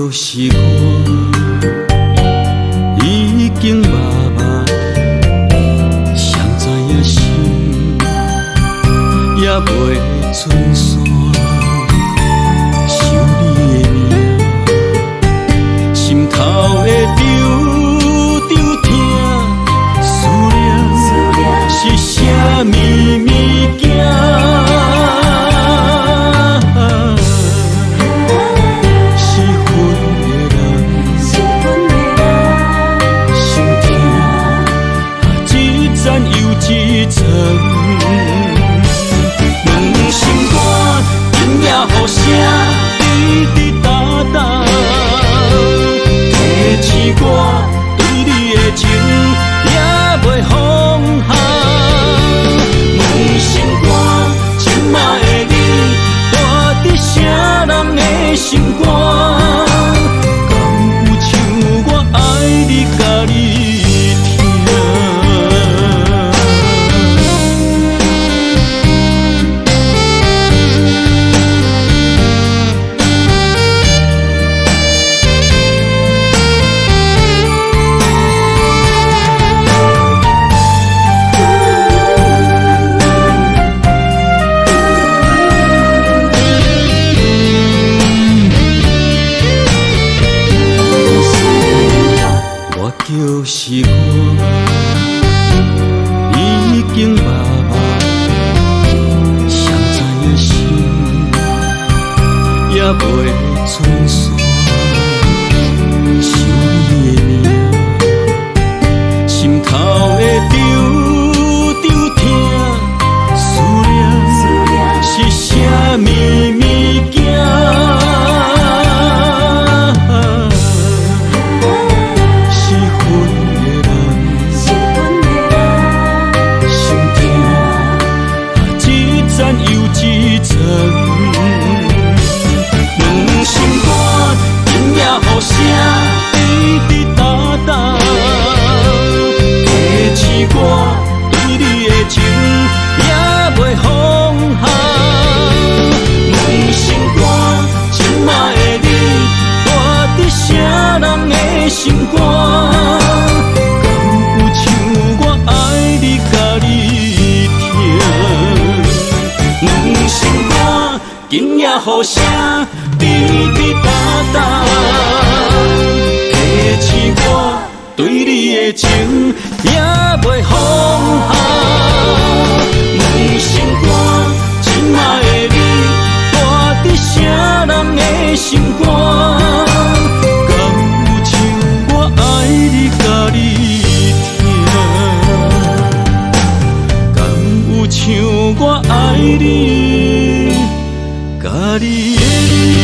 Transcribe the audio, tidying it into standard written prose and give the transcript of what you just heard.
就是我，已经默默谁知影心也袂存线，想你的名，心头会丢丢疼，思念是啥物物件？一层，两心肝今夜互谁滴滴答答？提醒我对你的情也袂放下。两心肝今仔的你，活伫啥人的心肝？敢有像我爱你甲你？就是我，已经默默谁知影心也袂存线，想你的名，心头会丢丢疼，思念是啥物物件？一层，两心肝今夜互谁滴滴答答？提醒我对你的情也袂放下。两心肝今仔的你，活伫啥人的心肝？敢有像我爱你甲你疼？两心肝今夜互谁滴滴答答？提醒我对你的情也袂放下。两心肝今仔的你，活伫啥人的心肝？敢有像我爱你甲你疼？敢有像我爱你？咖喱。